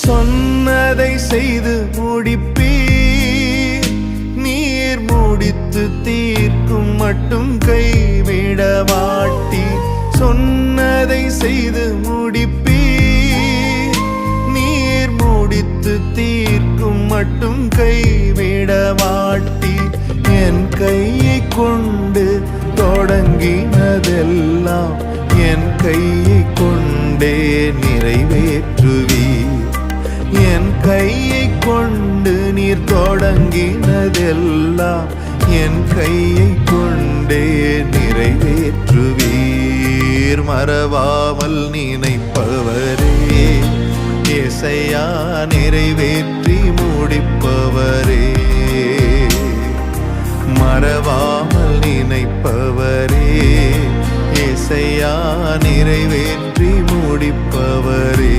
சொன்னதை செய்து முடிப்பீர். நீர் முடித்து தீர்க்கும் மட்டும் கைவிட மாட்டீர். சொன்னதை செய்து முடிப்பீர். நீர் முடித்து தீர்க்கும் மட்டும் கைவிட மாட்டீர். என் கையை கொண்டு தொடங்கினதெல்லாம் என் கையை கொண்டே நிறைவேற்றுவீர். என் கையை கொண்டு நீர் தொடங்கினதெல்லாம் என் கையை கொண்டே நிறைவேற்றுவீர். மறவாமல் நினைப்பவரே, ஏசையா நிறைவேற்றி முடிப்பவரே. மறவாமல் நினைப்பவரே, ஏசையா நிறைவேற்றி முடிப்பவரே.